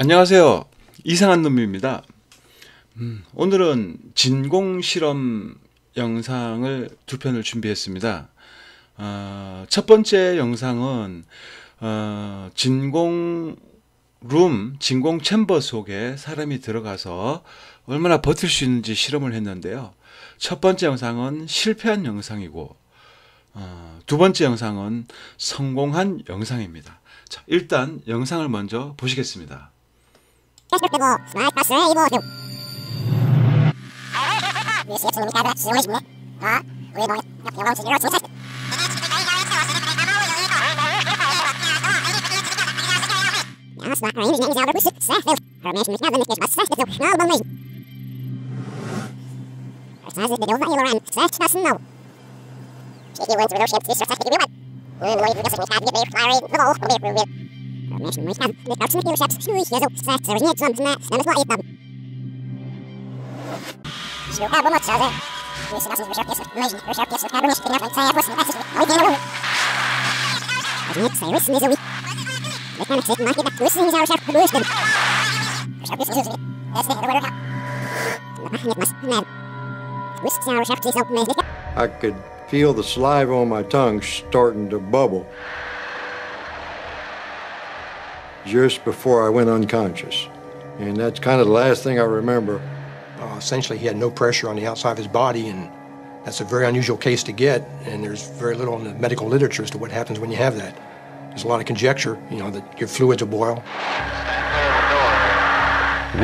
안녕하세요. 이상한 놈입니다. 오늘은 진공 실험 영상을 두 편을 준비했습니다. 첫 번째 영상은 진공 챔버 속에 사람이 들어가서 얼마나 버틸 수 있는지 실험을 했는데요. 첫 번째 영상은 실패한 영상이고 두 번째 영상은 성공한 영상입니다. 자, 일단 영상을 먼저 보시겠습니다. I could feel the saliva on my tongue starting to bubble just before I went unconscious. And that's kind of the last thing I remember. Essentially, he had no pressure on the outside of his body, and that's a very unusual case to get, and there's very little in the medical literature as to what happens when you have that. There's a lot of conjecture, that your fluids will boil.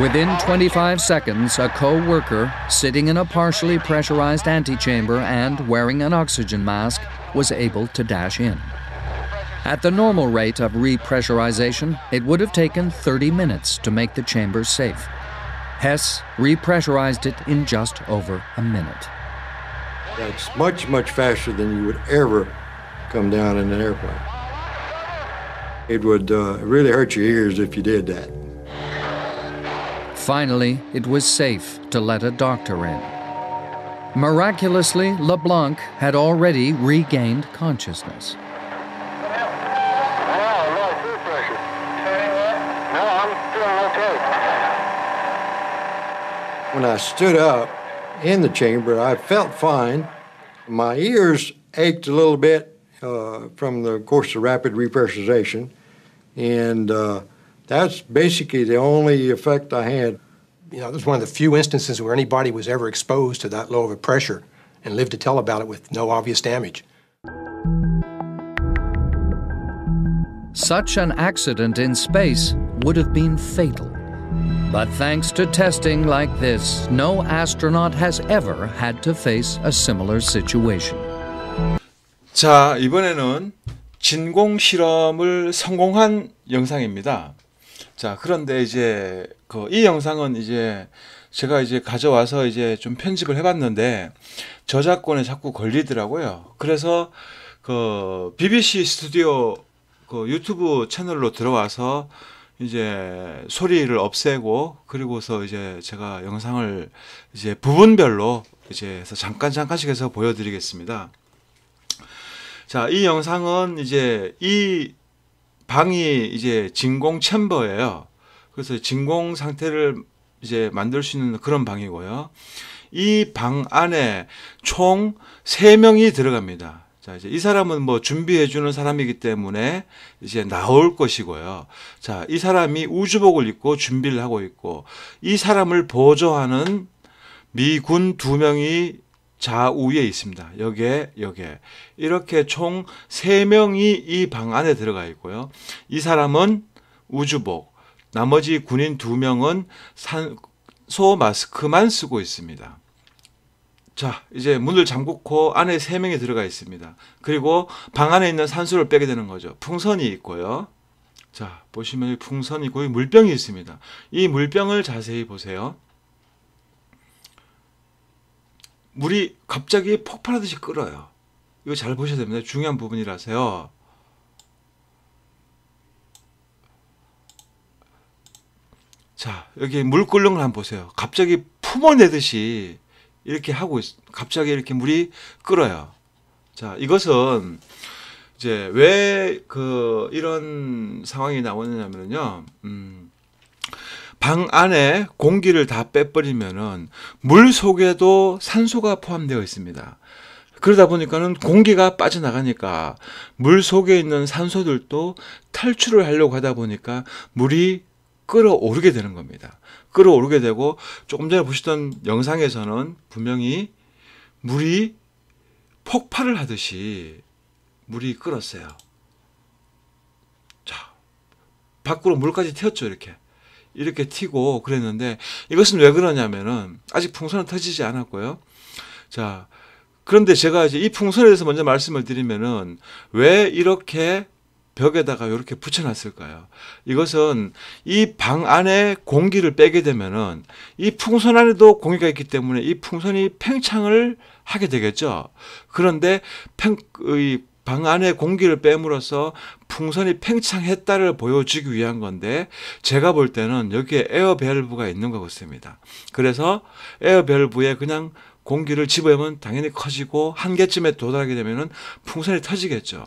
Within 25 seconds, a co-worker sitting in a partially pressurized antechamber and wearing an oxygen mask was able to dash in. At the normal rate of repressurization, it would have taken 30 minutes to make the chamber safe. Hess repressurized it in just over a minute. That's much, much faster than you would ever come down in an airplane. It would really hurt your ears if you did that. Finally, it was safe to let a doctor in. Miraculously, LeBlanc had already regained consciousness. When I stood up in the chamber, I felt fine. My ears ached a little bit from the course of rapid repressurization, and that's basically the only effect I had. This was one of the few instances where anybody was ever exposed to that low of a pressure and lived to tell about it with no obvious damage. Such an accident in space would have been fatal. But thanks to testing like this, no astronaut has ever had to face a similar situation. 자, 이번에는 진공 실험을 성공한 영상입니다. 자, 그런데 이제 이 영상은 이제 제가 가져와서 좀 편집을 해봤는데 저작권에 자꾸 걸리더라고요. 그래서 BBC 스튜디오 유튜브 채널로 들어와서 이제 소리를 없애고 그리고서 제가 영상을 부분별로 해서 잠깐씩 해서 보여드리겠습니다. 자, 이 영상은 이 방이 진공 챔버예요. 그래서 진공 상태를 만들 수 있는 그런 방이고요. 이 방 안에 총 3명이 들어갑니다. 자, 이 사람은 준비해 주는 사람이기 때문에 나올 것이고요. 자, 이 사람이 우주복을 입고 준비를 하고 있고, 이 사람을 보조하는 미군 2명이 좌우에 있습니다. 여기에. 이렇게 총 3명이 이 방 안에 들어가 있고요. 이 사람은 우주복, 나머지 군인 2명은 산소 마스크만 쓰고 있습니다. 자, 이제 문을 잠그고 안에 3명이 들어가 있습니다. 그리고 방 안에 있는 산소를 빼게 되는 거죠. 풍선이 있고요. 자, 보시면 풍선이 있고 물병이 있습니다. 이 물병을 자세히 보세요. 물이 갑자기 폭발하듯이 끓어요. 이거 잘 보셔야 됩니다. 중요한 부분이라서요. 자, 여기 물 끓는 걸 한번 보세요. 갑자기 품어내듯이 이렇게 하고 갑자기 이렇게 물이 끓어요. 자, 이것은 이제 왜 이런 상황이 나오느냐면요. 방 안에 공기를 다 빼버리면은 물 속에도 산소가 포함되어 있습니다. 그러다 보니까는 공기가 빠져나가니까 물 속에 있는 산소들도 탈출을 하려고 하다 보니까 물이 끓어오르게 되는 겁니다. 끓어오르게 되고 조금 전에 보시던 영상에서는 분명히 물이 폭발을 하듯이 물이 끓었어요. 자, 밖으로 물까지 튀었죠, 이렇게 튀고 그랬는데 이것은 왜 그러냐면은 아직 풍선은 터지지 않았고요. 자, 그런데 제가 이제 이 풍선에 대해서 먼저 말씀을 드리면은 왜 이렇게 벽에다가 이렇게 붙여놨을까요? 이것은 이 방 안에 공기를 빼게 되면은 이 풍선 안에도 공기가 있기 때문에 이 풍선이 팽창을 하게 되겠죠. 그런데 이 방 안에 공기를 빼므로써 풍선이 팽창했다를 보여주기 위한 건데 제가 볼 때는 여기에 에어 밸브가 있는 것 같습니다. 그래서 에어 밸브에 그냥 공기를 집어넣으면 당연히 커지고 한계쯤에 도달하게 되면은 풍선이 터지겠죠.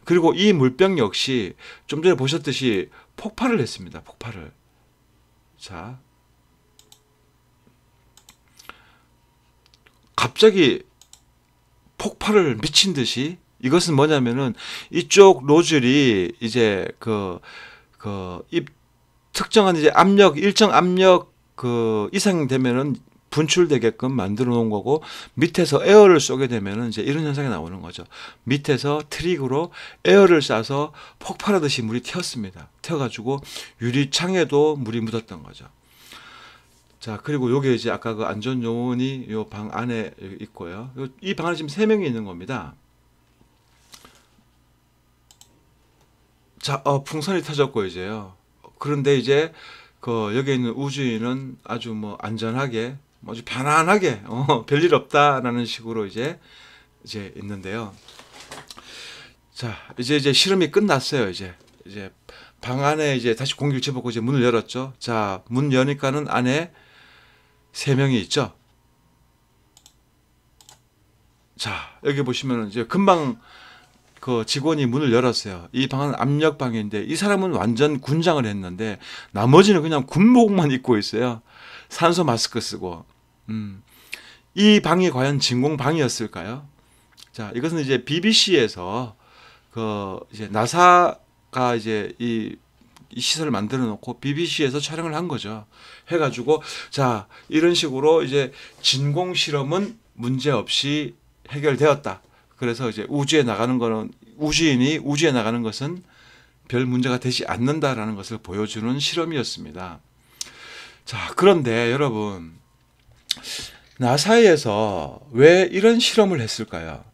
그리고 이 물병 역시 좀 전에 보셨듯이 폭발을 했습니다. 폭발을. 자, 갑자기 폭발을 미친 듯이 이것은 뭐냐면은 이쪽 노즐이 이제 이 특정한 이제 압력, 일정 압력 이상 되면은 분출되게끔 만들어 놓은 거고 밑에서 에어를 쏘게 되면은 이제 이런 현상이 나오는 거죠. 밑에서 트릭으로 에어를 쏴서 폭발하듯이 물이 튀었습니다. 튀어가지고 유리창에도 물이 묻었던 거죠. 자, 그리고 요게 이제 아까 그 안전 요원이 요 방 안에 있고요. 이 방 안에 지금 3명이 있는 겁니다. 자, 풍선이 터졌고 이제요. 그런데 이제 여기 있는 우주인은 아주 뭐 안전하게, 아주 편안하게, 별일 없다라는 식으로 이제 있는데요. 자, 이제 실험이 끝났어요. 이제 방 안에 이제 다시 공기를 집어넣고 이제 문을 열었죠. 자, 문 여니까는 안에 3명이 있죠. 자, 여기 보시면은 이제 금방 직원이 문을 열었어요. 이 방은 압력방인데 이 사람은 완전 군장을 했는데 나머지는 그냥 군복만 입고 있어요. 산소 마스크 쓰고. 이 방이 과연 진공방이었을까요? 자, 이것은 이제 BBC에서 이제 나사가 이제 이 시설을 만들어 놓고 BBC에서 촬영을 한 거죠. 해가지고 자, 이런 식으로 이제 진공 실험은 문제 없이 해결되었다. 그래서 이제 우주인이 우주에 나가는 것은 별 문제가 되지 않는다라는 것을 보여주는 실험이었습니다. 자, 그런데 여러분, 나사에서 왜 이런 실험을 했을까요?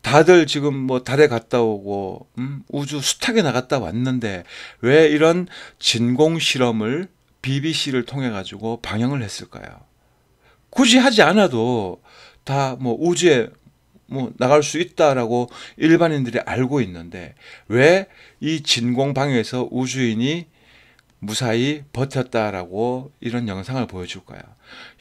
다들 지금 뭐 달에 갔다 오고 우주 수탁에 나갔다 왔는데 왜 이런 진공 실험을 BBC를 통해 가지고 방영을 했을까요? 굳이 하지 않아도 다 뭐 우주에 나갈 수 있다라고 일반인들이 알고 있는데 왜 이 진공방에서 우주인이 무사히 버텼다라고 이런 영상을 보여줄까요?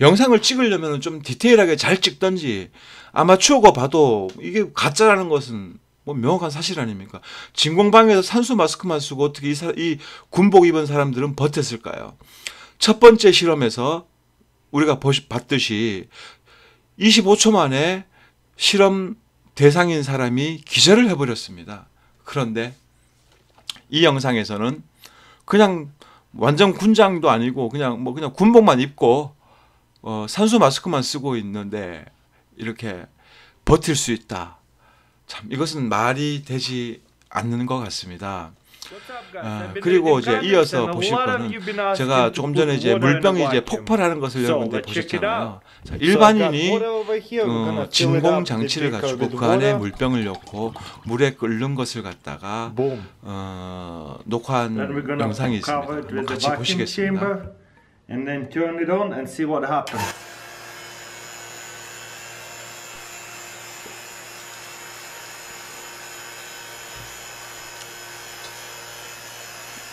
영상을 찍으려면 좀 디테일하게 잘 찍던지 아마추어가 봐도 이게 가짜라는 것은 뭐 명확한 사실 아닙니까? 진공방에서 산소 마스크만 쓰고 어떻게 이 군복 입은 사람들은 버텼을까요? 첫 번째 실험에서 우리가 봤듯이 25초 만에 실험 대상인 사람이 기절을 해버렸습니다. 그런데 이 영상에서는 그냥 완전 군장도 아니고 그냥 군복만 입고 산소 마스크만 쓰고 있는데 이렇게 버틸 수 있다. 참 이것은 말이 되지 않는 것 같습니다. 그리고 이제 이어서 보실 거는 제가 조금 전에 이제 물병이 이제 폭발하는 것을 여러분들 보셨잖아요. 자, 일반인이 진공 장치를 갖추고 그 안에 물병을 넣고 물에 끓는 것을 갖다가 녹화한 영상이 있습니다. 한번 같이 보시겠습니다.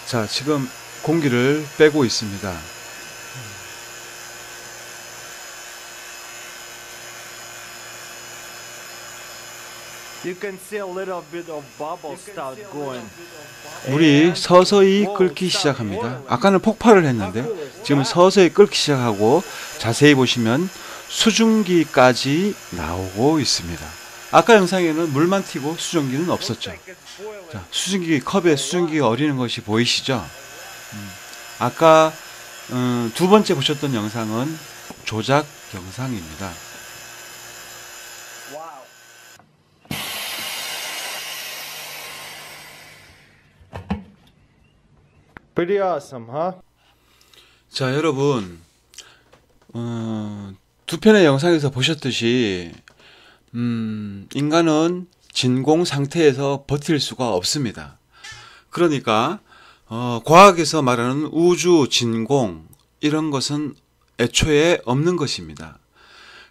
자, 지금 공기를 빼고 있습니다. You can see a little bit of bubbles start going. 물이 서서히 끓기 시작합니다. 아까는 폭발을 했는데 지금 서서히 끓기 시작하고 자세히 보시면 수증기까지 나오고 있습니다. 아까 영상에는 물만 튀고 수증기는 없었죠. 자, 수증기 컵에 수증기가 어리는 것이 보이시죠? 아까 두 번째 보셨던 영상은 조작 영상입니다. Pretty awesome, huh? 자, 여러분, 두 편의 영상에서 보셨듯이 인간은 진공 상태에서 버틸 수가 없습니다. 그러니까 과학에서 말하는 우주 진공 이런 것은 애초에 없는 것입니다.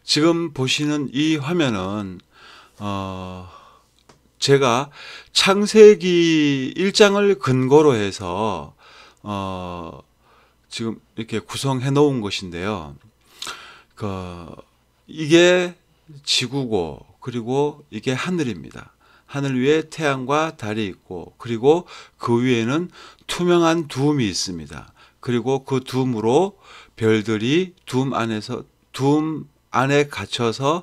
지금 보시는 이 화면은 제가 창세기 1장을 근거로 해서 지금 이렇게 구성해 놓은 것인데요. 이게 지구고 그리고 이게 하늘입니다. 하늘 위에 태양과 달이 있고 그리고 그 위에는 투명한 둠이 있습니다. 그리고 그 둠으로 별들이 둠 안에 갇혀서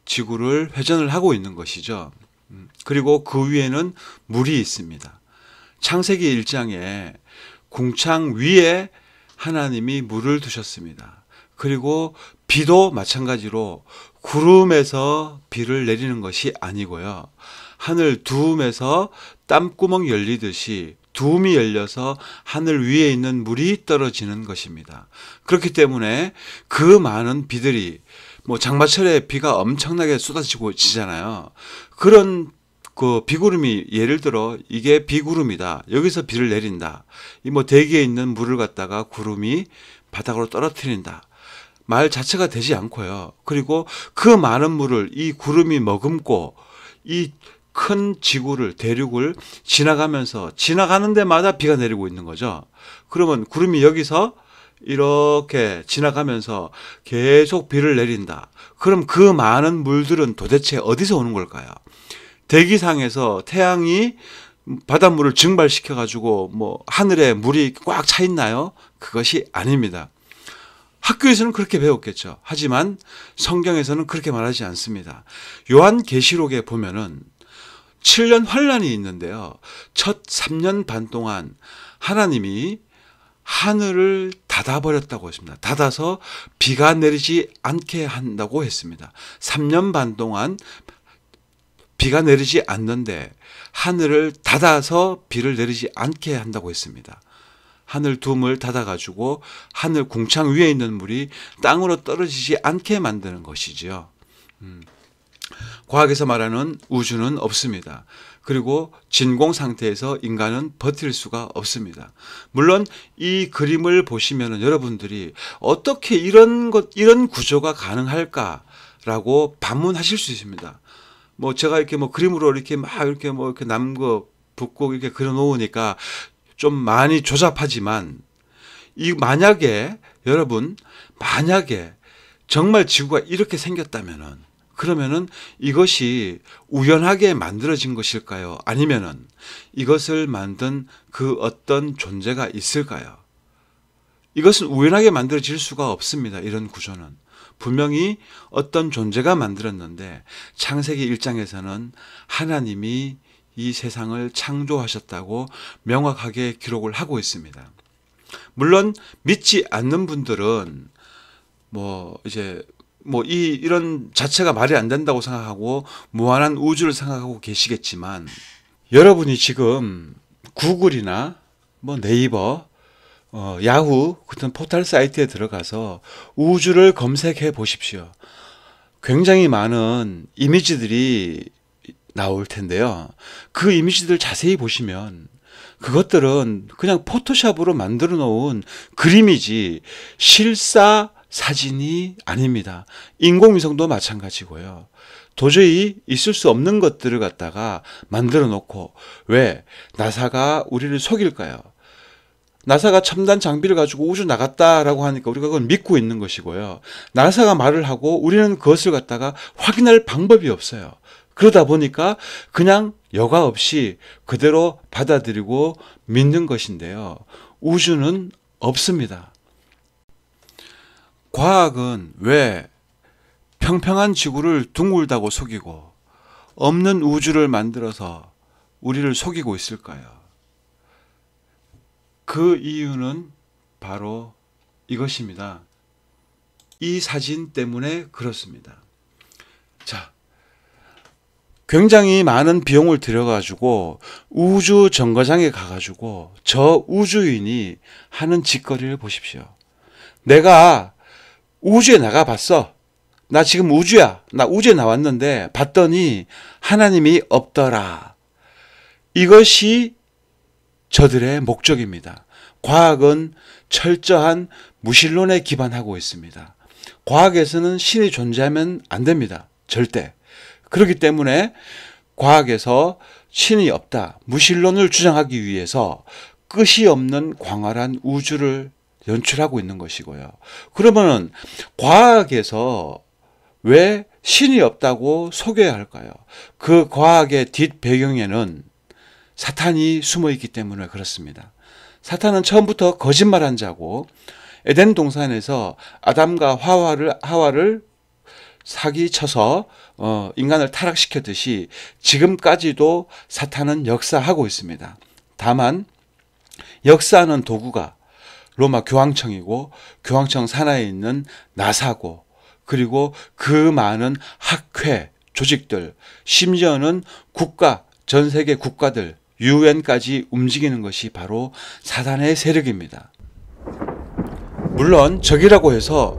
지구를 회전을 하고 있는 것이죠. 그리고 그 위에는 물이 있습니다. 창세기 1장에 궁창 위에 하나님이 물을 두셨습니다. 그리고 비도 마찬가지로 구름에서 비를 내리는 것이 아니고요. 하늘 둠에서 땀구멍 열리듯이 둠이 열려서 하늘 위에 있는 물이 떨어지는 것입니다. 그렇기 때문에 그 많은 비들이 장마철에 비가 엄청나게 쏟아지고 지잖아요. 그런 그 비구름이 예를 들어 이게 비구름이다. 여기서 비를 내린다. 이 대기에 있는 물을 갖다가 구름이 바닥으로 떨어뜨린다. 말 자체가 되지 않고요. 그리고 그 많은 물을 이 구름이 머금고 이 큰 지구를 대륙을 지나가는 데마다 비가 내리고 있는 거죠. 그러면 구름이 여기서 이렇게 지나가면서 계속 비를 내린다. 그럼 그 많은 물들은 도대체 어디서 오는 걸까요? 대기상에서 태양이 바닷물을 증발시켜 가지고 하늘에 물이 꽉 차 있나요? 그것이 아닙니다. 학교에서는 그렇게 배웠겠죠. 하지만 성경에서는 그렇게 말하지 않습니다. 요한계시록에 보면은 7년 환란이 있는데요. 첫 3년 반 동안 하나님이 하늘을 닫아버렸다고 했습니다. 닫아서 비가 내리지 않게 한다고 했습니다. 3년 반 동안 비가 내리지 않는데 하늘을 닫아서 비를 내리지 않게 한다고 했습니다. 하늘 둠을 닫아가지고 하늘 궁창 위에 있는 물이 땅으로 떨어지지 않게 만드는 것이지요. 과학에서 말하는 우주는 없습니다. 그리고 진공 상태에서 인간은 버틸 수가 없습니다. 물론 이 그림을 보시면 여러분들이 어떻게 이런 구조가 가능할까라고 반문하실 수 있습니다. 제가 이렇게 그림으로 이렇게 이렇게 남은 거 붓고 이렇게 그려 놓으니까 좀 많이 조잡하지만 만약에 정말 지구가 이렇게 생겼다면은 그러면은 이것이 우연하게 만들어진 것일까요? 아니면은 이것을 만든 그 어떤 존재가 있을까요? 이것은 우연하게 만들어질 수가 없습니다. 이런 구조는. 분명히 어떤 존재가 만들었는데 창세기 1장에서는 하나님이 이 세상을 창조하셨다고 명확하게 기록을 하고 있습니다. 물론 믿지 않는 분들은 이런 자체가 말이 안 된다고 생각하고 무한한 우주를 생각하고 계시겠지만 여러분이 지금 구글이나 네이버, 야후 같은 포털 사이트에 들어가서 우주를 검색해 보십시오. 굉장히 많은 이미지들이 나올 텐데요. 그 이미지들 자세히 보시면 그것들은 그냥 포토샵으로 만들어 놓은 그림이지 실사 사진이 아닙니다. 인공위성도 마찬가지고요. 도저히 있을 수 없는 것들을 갖다가 만들어 놓고 왜 나사가 우리를 속일까요? 나사가 첨단 장비를 가지고 우주 나갔다라고 하니까 우리가 그걸 믿고 있는 것이고요. 나사가 말을 하고 우리는 그것을 갖다가 확인할 방법이 없어요. 그러다 보니까 그냥 여과 없이 그대로 받아들이고 믿는 것인데요. 우주는 없습니다. 과학은 왜 평평한 지구를 둥글다고 속이고 없는 우주를 만들어서 우리를 속이고 있을까요? 그 이유는 바로 이것입니다. 이 사진 때문에 그렇습니다. 자, 굉장히 많은 비용을 들여가지고 우주 정거장에 가가지고 저 우주인이 하는 짓거리를 보십시오. 내가 우주에 나가봤어. 나 지금 우주야. 나 우주에 나왔는데 봤더니 하나님이 없더라. 이것이 저들의 목적입니다. 과학은 철저한 무신론에 기반하고 있습니다. 과학에서는 신이 존재하면 안 됩니다. 절대. 그렇기 때문에 과학에서 신이 없다, 무신론을 주장하기 위해서 끝이 없는 광활한 우주를 연출하고 있는 것이고요. 그러면은 과학에서 왜 신이 없다고 속여야 할까요? 그 과학의 뒷배경에는 사탄이 숨어 있기 때문에 그렇습니다. 사탄은 처음부터 거짓말한 자고 에덴 동산에서 아담과 하와를 사기쳐서 인간을 타락시켰듯이 지금까지도 사탄은 역사하고 있습니다. 다만 역사하는 도구가 로마 교황청이고 교황청 산하에 있는 나사고 그리고 그 많은 학회, 조직들, 심지어는 국가, 전 세계 국가들, 유엔까지 움직이는 것이 바로 사단의 세력입니다. 물론 적이라고 해서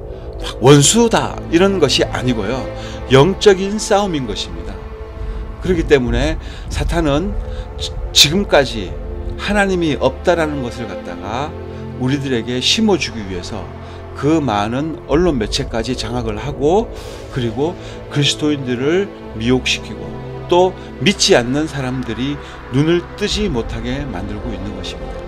원수다 이런 것이 아니고요. 영적인 싸움인 것입니다. 그렇기 때문에 사탄은 지금까지 하나님이 없다라는 것을 갖다가 우리들에게 심어주기 위해서 그 많은 언론 매체까지 장악을 하고 그리고 그리스도인들을 미혹시키고 또 믿지 않는 사람들이 눈을 뜨지 못하게 만들고 있는 것입니다.